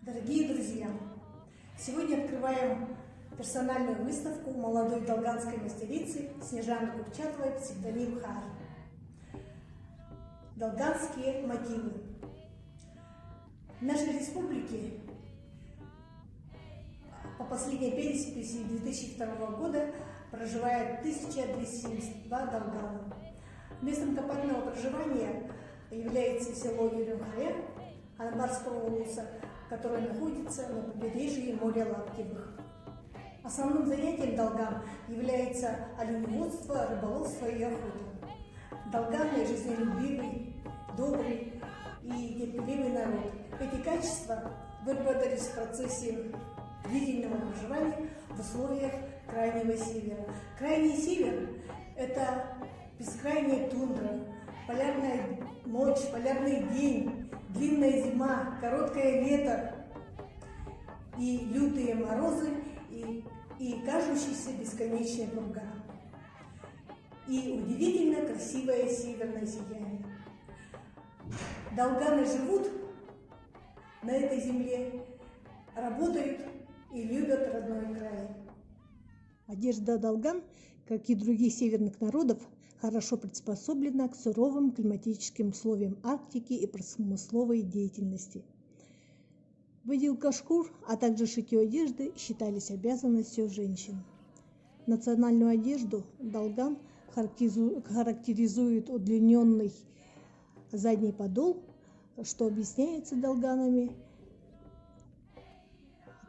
Дорогие друзья, сегодня открываем персональную выставку молодой долганской мастерицы Снежаны Курчатовой, псевдоним Хар. Долганские мотивы. В нашей республике по последней переписи 2002 года проживает 1272 долгана. Местом компактного проживания является село Юрюнхая Анабарского улуса, которое находится на побережье моря Лаптевых. Основным занятием долган является оленеводство, рыболовство и охота. Долганы – жизнелюбивый, добрый и терпеливый народ. Эти качества выработались в процессе длительного проживания в условиях Крайнего Севера. Крайний Север – это бескрайняя тундра, полярная ночь, полярный день, длинная зима, короткое лето и лютые морозы, и кажущийся бесконечный курган. И удивительно красивое северное сияние. Долганы живут на этой земле, работают и любят родной край. Одежда долган, как и других северных народов, хорошо приспособлена к суровым климатическим условиям Арктики и промысловой деятельности. Выделка шкур, а также шитье одежды считались обязанностью женщин. Национальную одежду долган характеризует удлиненный задний подол, что объясняется долганами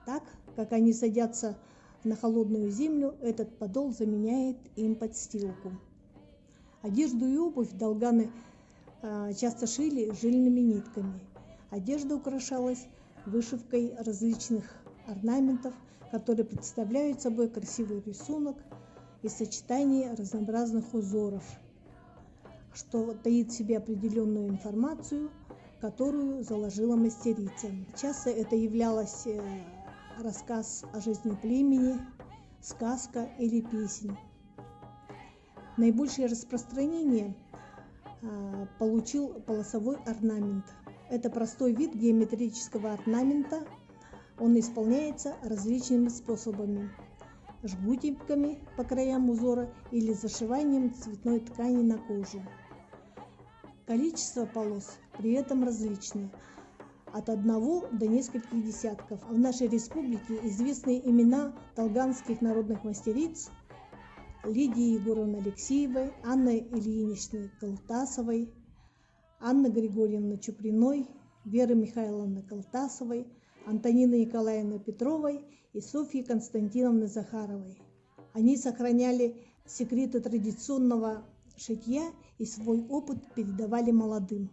так, как они садятся на холодную землю, этот подол заменяет им подстилку. Одежду и обувь долганы часто шили жильными нитками. Одежда украшалась вышивкой различных орнаментов, которые представляют собой красивый рисунок и сочетание разнообразных узоров, что таит в себе определенную информацию, которую заложила мастерица. Часто это являлось рассказ о жизни племени, сказка или песнь. Наибольшее распространение получил полосовой орнамент. Это простой вид геометрического орнамента. Он исполняется различными способами: жгутиками по краям узора или зашиванием цветной ткани на кожу. Количество полос при этом различно, от 1 до нескольких десятков. В нашей республике известны имена долганских народных мастериц Лидии Егоровны Алексеевой, Анны Ильиничны Колтасовой, Анны Григорьевны Чуприной, Веры Михайловны Колтасовой, Антонины Николаевны Петровой и Софьи Константиновны Захаровой. Они сохраняли секреты традиционного шитья и свой опыт передавали молодым.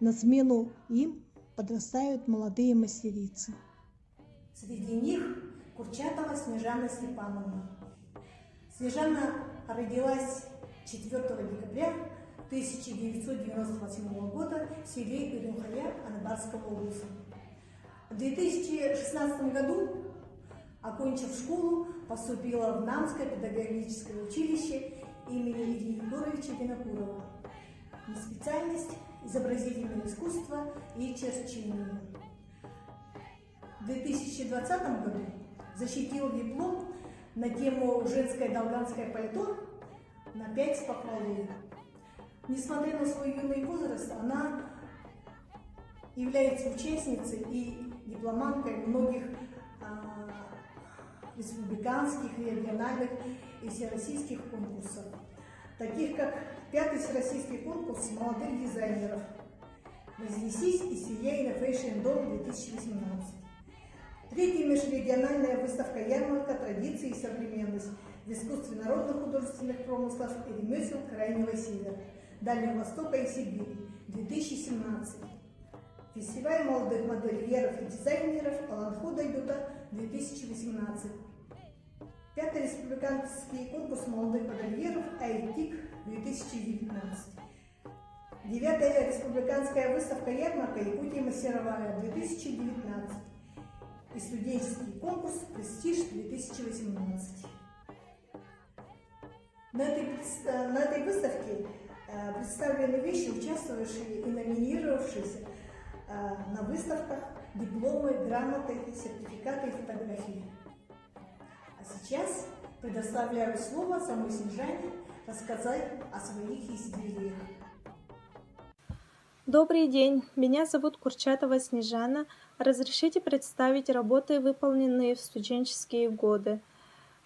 На смену им подрастают молодые мастерицы. Среди них Курчатова Снежана Степановна. Снежана родилась 4 декабря 1998 года в селе Юрюнхая Анабарского улуса. В 2016 году, окончив школу, поступила в Намское педагогическое училище имени Ильи Егоровича Винокурова. Специальность – изобразительное искусство и черчение. В 2020 году защитила диплом на тему «Женское долганское пальто» на 5 с похвалой. Несмотря на свой юный возраст, она является участницей и дипломанткой многих республиканских, региональных и всероссийских конкурсов, таких как 5-й всероссийский конкурс молодых дизайнеров «Вознесись и сияй» на Fashion Dome 2018, 3-я межрегиональная выставка-ярмарка «Традиции и современность» в искусстве народных художественных промыслов и ремесел Крайнего Севера, Дальнего Востока и Сибири 2017, фестиваль молодых модельеров и дизайнеров Аланхо Дайдута 2018, 5-й республиканский конкурс молодых модельеров АИТИК 2019, 9-я республиканская выставка-ярмарка Якутия мастеровая 2019 и студенческий конкурс «Престиж 2018». На этой выставке представлены вещи, участвовавшие и номинировавшиеся на выставках дипломы, грамоты, сертификаты и фотографии. А сейчас предоставляю слово самой Снежане рассказать о своих изделиях. Добрый день, меня зовут Курчатова Снежана. Разрешите представить работы, выполненные в студенческие годы.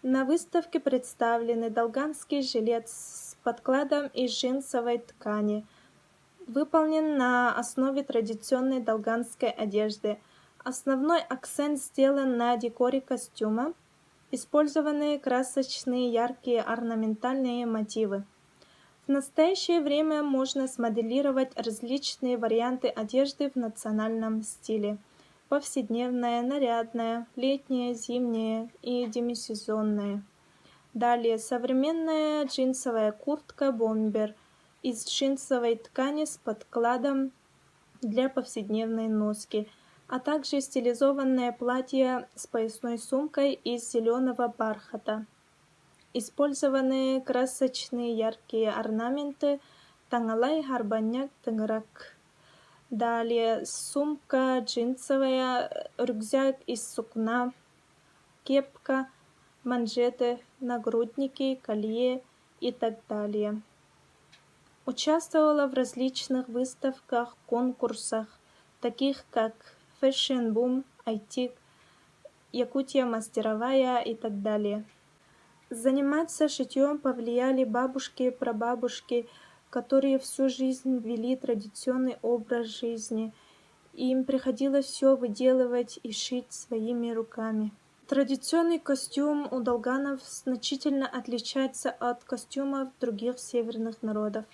На выставке представлены долганский жилет с подкладом из джинсовой ткани. Выполнен на основе традиционной долганской одежды. Основной акцент сделан на декоре костюма. Использованы красочные, яркие орнаментальные мотивы. В настоящее время можно смоделировать различные варианты одежды в национальном стиле. Повседневная, нарядная, летняя, зимняя и демисезонная. Далее современная джинсовая куртка бомбер из джинсовой ткани с подкладом для повседневной носки, а также стилизованное платье с поясной сумкой из зеленого бархата. Использованы красочные яркие орнаменты тангалай, харбаньяк, тынграк. Далее сумка джинсовая, рюкзак из сукна, кепка, манжеты, нагрудники, колье и так далее. Участвовала в различных выставках, конкурсах, таких как Fashion Boom, IT, Якутия мастеровая и так далее. Заниматься шитьем повлияли бабушки и прабабушки, которые всю жизнь вели традиционный образ жизни. Им приходилось все выделывать и шить своими руками. Традиционный костюм у долганов значительно отличается от костюмов других северных народов.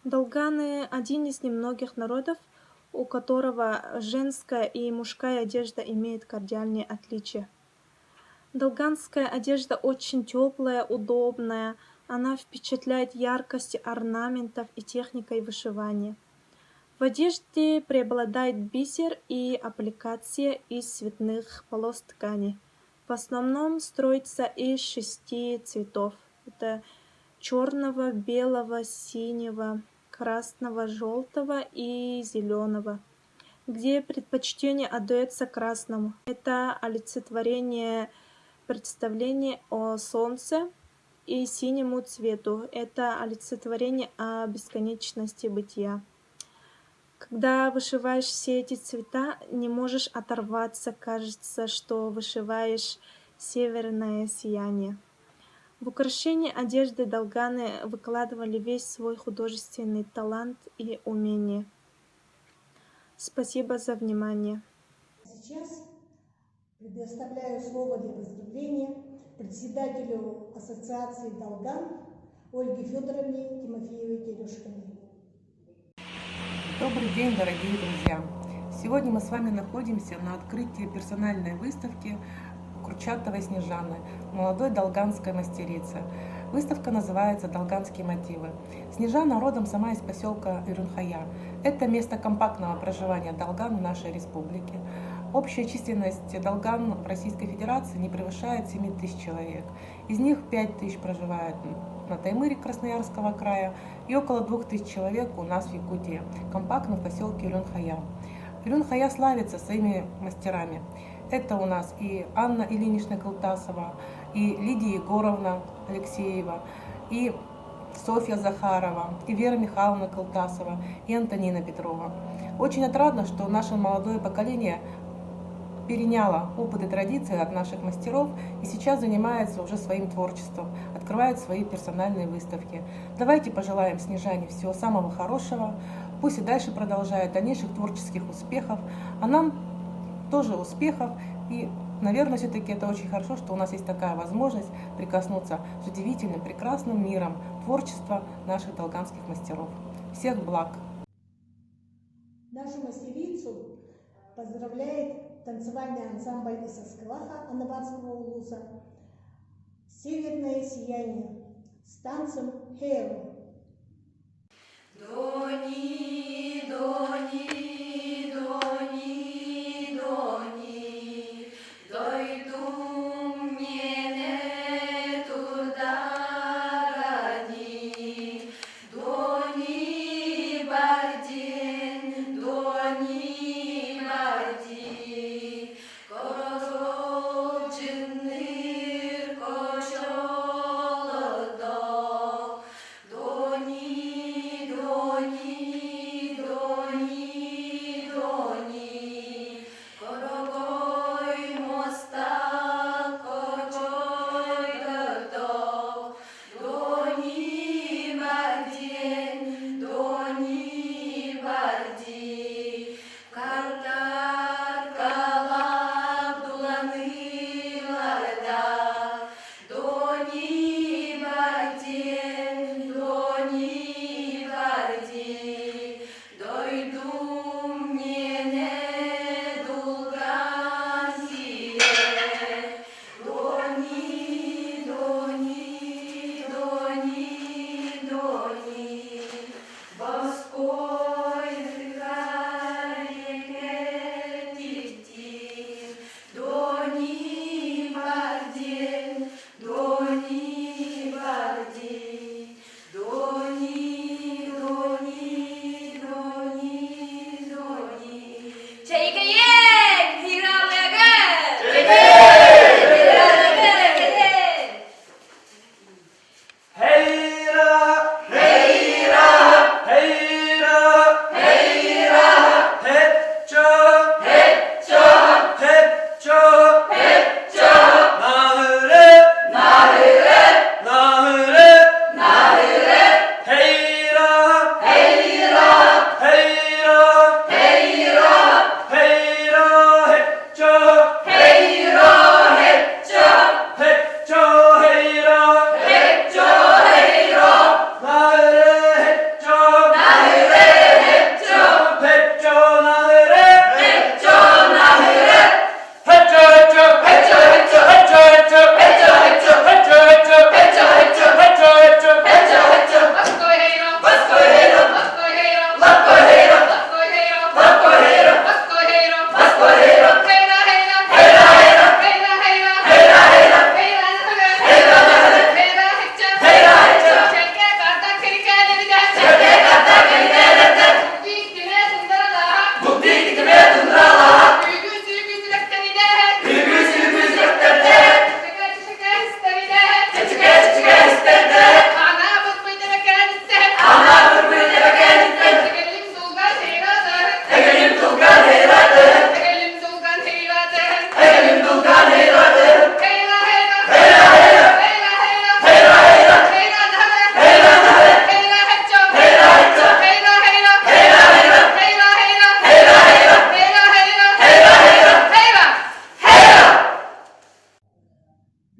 Долганы – один из немногих народов, у которого женская и мужская одежда имеют кардинальные отличия. Долганская одежда очень теплая, удобная, она впечатляет яркостью орнаментов и техникой вышивания. В одежде преобладает бисер и аппликация из цветных полос ткани. В основном строится из 6 цветов. Это черного, белого, синего, красного, желтого и зеленого, где предпочтение отдается красному. Это олицетворение представление о солнце, и синему цвету. Это олицетворение о бесконечности бытия. Когда вышиваешь все эти цвета, не можешь оторваться, кажется, что вышиваешь северное сияние. В украшении одежды долганы выкладывали весь свой художественный талант и умение. Спасибо за внимание. Сейчас предоставляю слово для поздравления председателю Ассоциации Долган Ольге Федоровне Тимофеевой-Терешкиной. Добрый день, дорогие друзья! Сегодня мы с вами находимся на открытии персональной выставки Курчатовой Снежаны, молодой долганской мастерицы. Выставка называется «Долганские мотивы». Снежана родом сама из поселка Ирунхая. Это место компактного проживания долган в нашей республике. Общая численность долган в Российской Федерации не превышает 7 тысяч человек. Из них 5 тысяч проживают на Таймыре Красноярского края и около 2 тысяч человек у нас в Якутии, компактно в поселке Ирунхая. Ирунхая славится своими мастерами. Это у нас и Анна Ильинична Кылтасова, и Лидия Егоровна Алексеева, и Софья Захарова, и Вера Михайловна Кылтасова, и Антонина Петрова. Очень отрадно, что наше молодое поколение переняло опыт и традиции от наших мастеров и сейчас занимается уже своим творчеством, открывает свои персональные выставки. Давайте пожелаем Снежане всего самого хорошего, пусть и дальше продолжает, дальнейших творческих успехов, а нам тоже успехов. И, наверное, все-таки это очень хорошо, что у нас есть такая возможность прикоснуться с удивительным, прекрасным миром творчества наших долганских мастеров. Всех благ! Нашу мастерицу поздравляет танцевальный ансамбль из Аскалаха Анабарского улуса «Северное сияние» с танцем «Херо». Дони, дони, дони, дони, дойду мне туда гони, дони бардин, дони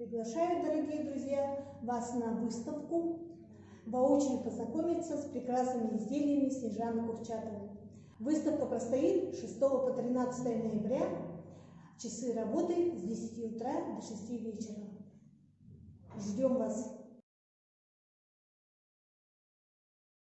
Приглашаю, дорогие друзья, вас на выставку, воочию познакомиться с прекрасными изделиями Снежаны Курчатовой. Выставка простоит 6 по 13 ноября, часы работы с 10 утра до 6 вечера. Ждем вас!